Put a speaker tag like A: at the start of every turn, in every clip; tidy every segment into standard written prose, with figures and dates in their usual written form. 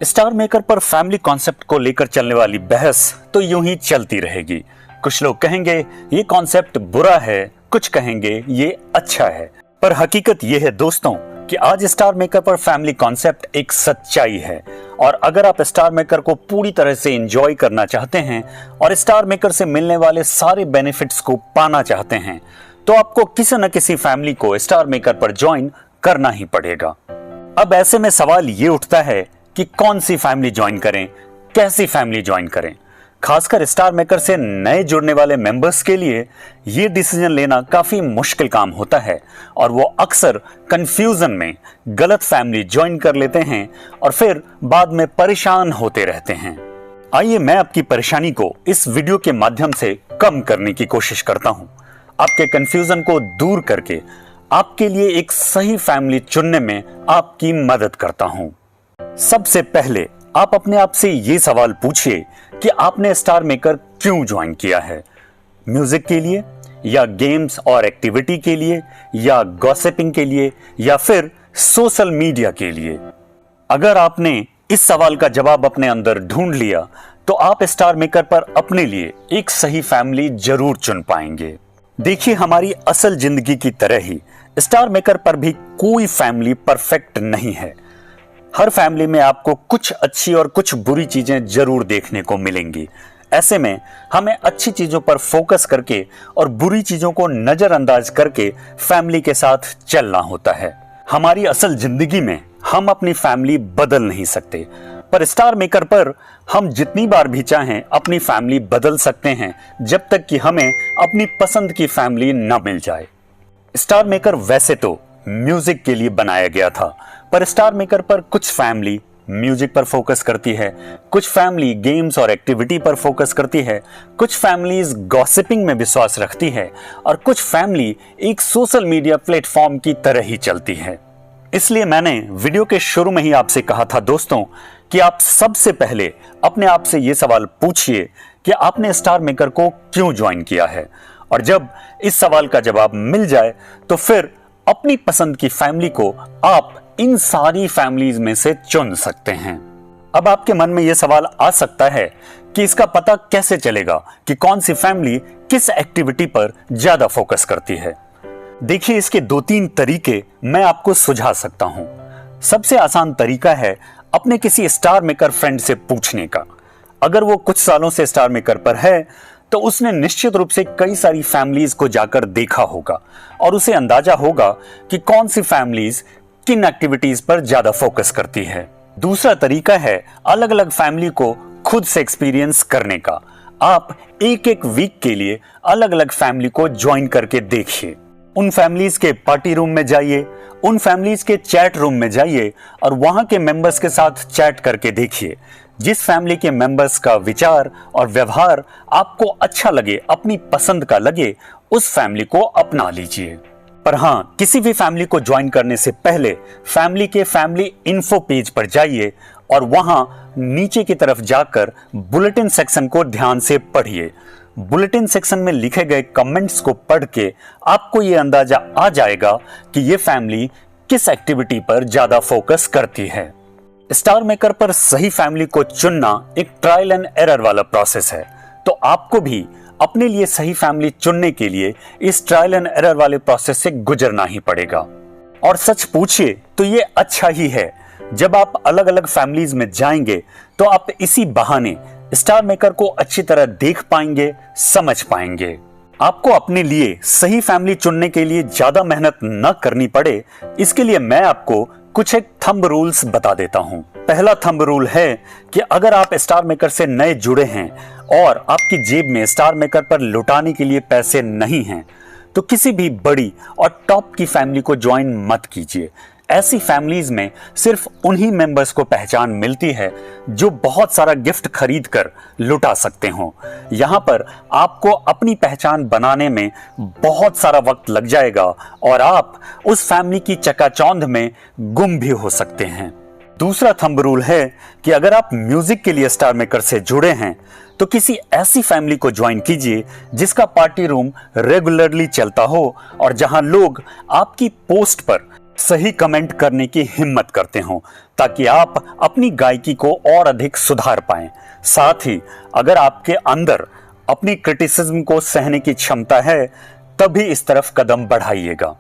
A: Star maker पर family concept को लेकर चलने वाली बहस तो यूं ही चलती रहेगी। कुछ लोग कहेंगे ये कॉन्सेप्ट बुरा है, कुछ कहेंगे ये अच्छा है, पर हकीकत ये है दोस्तों कि आज स्टार मेकर पर फैमिली कॉन्सेप्ट एक सच्चाई है। और अगर आप स्टार मेकर को पूरी तरह से एंजॉय करना चाहते हैं और स्टार मेकर से मिलने वाले सारे बेनिफिट्स को पाना चाहते हैं तो आपको किसी न किसी फैमिली को स्टार मेकर पर ज्वाइन करना ही पड़ेगा। अब ऐसे में सवाल ये उठता है कि कौन सी फैमिली ज्वाइन करें, कैसी फैमिली ज्वाइन करें। खासकर स्टार मेकर से नए जुड़ने वाले मेंबर्स के लिए यह डिसीजन लेना काफी मुश्किल काम होता है और वो अक्सर कंफ्यूजन में गलत फैमिली ज्वाइन कर लेते हैं और फिर बाद में परेशान होते रहते हैं। आइए मैं आपकी परेशानी को इस वीडियो के माध्यम से कम करने की कोशिश करता हूं, आपके कंफ्यूजन को दूर करके आपके लिए एक सही फैमिली चुनने में आपकी मदद करता हूं। सबसे पहले आप अपने आप से ये सवाल पूछिए कि आपने स्टार मेकर क्यों ज्वाइन किया है। म्यूजिक के लिए, या गेम्स और एक्टिविटी के लिए, या गॉसिपिंग के लिए, या फिर सोशल मीडिया के लिए। अगर आपने इस सवाल का जवाब अपने अंदर ढूंढ लिया तो आप स्टार मेकर पर अपने लिए एक सही फैमिली जरूर चुन पाएंगे। देखिए, हमारी असल जिंदगी की तरह ही स्टार मेकर पर भी कोई फैमिली परफेक्ट नहीं है। हर फैमिली में आपको कुछ अच्छी और कुछ बुरी चीजें जरूर देखने को मिलेंगी। ऐसे में हमें अच्छी चीजों पर फोकस करके और बुरी चीजों को नजरअंदाज करके फैमिली के साथ चलना होता है। हमारी असल जिंदगी में हम अपनी फैमिली बदल नहीं सकते, पर स्टार मेकर पर हम जितनी बार भी चाहें अपनी फैमिली बदल सकते हैं, जब तक कि हमें अपनी पसंद की फैमिली न मिल जाए। स्टार मेकर वैसे तो म्यूजिक के लिए बनाया गया था, पर स्टार मेकर पर कुछ फैमिली म्यूजिक पर फोकस करती है, कुछ फैमिली गेम्स और एक्टिविटी पर फोकस करती है, कुछ फैमिलीज गॉसिपिंग में विश्वास रखती है और कुछ फैमिली एक सोशल मीडिया प्लेटफॉर्म की तरह ही चलती है। इसलिए मैंने वीडियो के शुरू में ही आपसे कहा था दोस्तों कि आप सबसे पहले अपने आप से ये सवाल पूछिए कि आपने स्टार मेकर को क्यों ज्वाइन किया है, और जब इस सवाल का जवाब मिल जाए तो फिर अपनी पसंद की फैमिली को आप इन सारी फैमिलीज में से चुन सकते हैं। अब आपके मन में यह सवाल आ सकता है कि इसका पता कैसे चलेगा कि कौन सी फैमिली किस एक्टिविटी पर ज्यादा फोकस करती है। देखिए, इसके 2-3 तरीके मैं आपको सुझा सकता हूं। सबसे आसान तरीका है अपने किसी स्टार मेकर फ्रेंड से पूछने का। अगर वो कुछ सालों से स्टार मेकर पर है तो उसने निश्चित रूप से कई सारी फैमिलीज को जाकर देखा होगा और उसे अंदाजा होगा कि कौन सी फैमिलीज किन एक्टिविटीज पर ज्यादा फोकस करती है। दूसरा तरीका है अलग अलग फैमिली को खुद से एक्सपीरियंस करने का। आप एक एक वीक के लिए अलग अलग फैमिली को ज्वाइन करके देखिए। उन फैमिलीज के पार्टी रूम में जाइए, उन फैमिलीज के चैट रूम में जाइए और वहां के मेंबर्स के साथ चैट करके देखिए। जिस फैमिली के मेंबर्स का विचार और व्यवहार आपको अच्छा लगे, अपनी पसंद का लगे, उस फैमिली को अपना लीजिए। पर हाँ, किसी भी फैमिली को ज्वाइन करने से पहले फैमिली के फैमिली इन्फो पेज पर जाइए और वहां नीचे की तरफ जाकर बुलेटिन सेक्शन को ध्यान से पढ़िए। बुलेटिन सेक्शन में लिखे गए कमेंट्स को पढ़ के आपको ये अंदाजा आ जाएगा कि ये फैमिली किस एक्टिविटी पर ज्यादा फोकस करती है। स्टार मेकर पर सही फैमिली को चुनना एक ट्रायल एंड एरर वाला प्रोसेस है, तो आपको भी अपने लिए सही फैमिली चुनने के लिए इस ट्रायल एंड एरर वाले प्रोसेस से गुजरना ही पड़ेगा। और सच पूछिए तो ये अच्छा ही है। जब आप अलग अलग फैमिलीज में जाएंगे तो आप इसी बहाने स्टार मेकर को अच्छी तरह देख पाएंगे, समझ पाएंगे। आपको अपने लिए सही फैमिली चुनने के लिए ज्यादा मेहनत न करनी पड़े, इसके लिए मैं आपको कुछ एक थंब रूल्स बता देता हूं। पहला थंब रूल है कि अगर आप स्टार मेकर से नए जुड़े हैं और आपकी जेब में स्टार मेकर पर लुटाने के लिए पैसे नहीं हैं, तो किसी भी बड़ी और टॉप की फैमिली को ज्वाइन मत कीजिए। ऐसी फैमिलीज में सिर्फ उन्हीं मेंबर्स को पहचान मिलती है जो बहुत सारा गिफ्ट खरीद कर लुटा सकते हो। यहां पर आपको अपनी पहचान बनाने में बहुत सारा वक्त लग जाएगा और आप उस फैमिली की चकाचौंध में गुम भी हो सकते हैं। दूसरा थंब रूल है कि अगर आप म्यूजिक के लिए स्टार मेकर से जुड़े हैं तो किसी ऐसी फैमिली को ज्वाइन कीजिए जिसका पार्टी रूम रेगुलरली चलता हो और जहां लोग आपकी पोस्ट पर सही कमेंट करने की हिम्मत करते हो ताकि आप अपनी गायकी को और अधिक सुधार पाएं। साथ ही अगर आपके अंदर अपनी क्रिटिसिज्म को सहने की क्षमता है तभी इस तरफ कदम बढ़ाइएगा।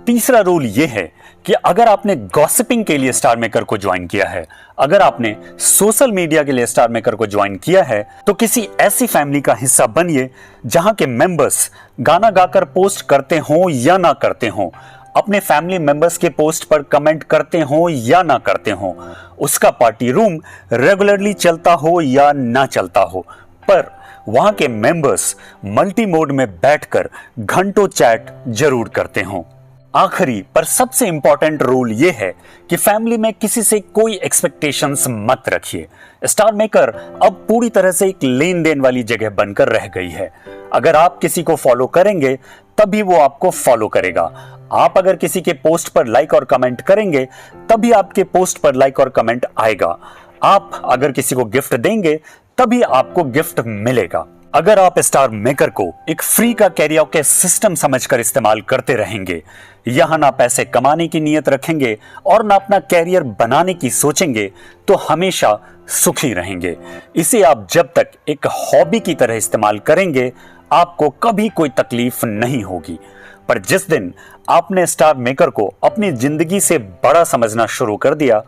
A: तीसरा रूल यह है कि अगर आपने गॉसिपिंग के लिए स्टार मेकर को ज्वाइन किया है, अगर आपने सोशल मीडिया के लिए स्टार मेकर को ज्वाइन किया है, तो किसी ऐसी फैमिली का हिस्सा बनिए जहां के मेंबर्स गाना गाकर पोस्ट करते हो या ना करते हो, अपने फैमिली मेंबर्स के पोस्ट पर कमेंट करते हो या ना करते हो, उसका पार्टी रूम रेगुलरली चलता हो या ना चलता हो, पर वहां के मेंबर्स मल्टी मोड में बैठकर घंटों चैट जरूर करते हो। आखिरी पर सबसे इंपॉर्टेंट रूल यह है कि फैमिली में किसी से कोई एक्सपेक्टेशंस मत रखिए। स्टार मेकर अब पूरी तरह से एक लेन देन वाली जगह बनकर रह गई है। अगर आप किसी को फॉलो करेंगे तभी वो आपको फॉलो करेगा। आप अगर किसी के पोस्ट पर लाइक और कमेंट करेंगे तभी आपके पोस्ट पर लाइक और कमेंट आएगा। आप अगर किसी को गिफ्ट देंगे तभी आपको गिफ्ट मिलेगा। अगर आप स्टार मेकर को एक फ्री का कैरियोके सिस्टम समझकर इस्तेमाल करते रहेंगे, यहां ना पैसे कमाने की नीयत रखेंगे और ना अपना कैरियर बनाने की सोचेंगे, तो हमेशा सुखी रहेंगे। इसे आप जब तक एक हॉबी की तरह इस्तेमाल करेंगे, आपको कभी कोई तकलीफ नहीं होगी। पर जिस दिन आपने स्टार मेकर को अपनी जिंदगी से बड़ा समझना शुरू कर दिया,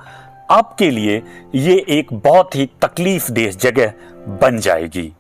A: आपके लिए ये एक बहुत ही तकलीफ देह जगह बन जाएगी।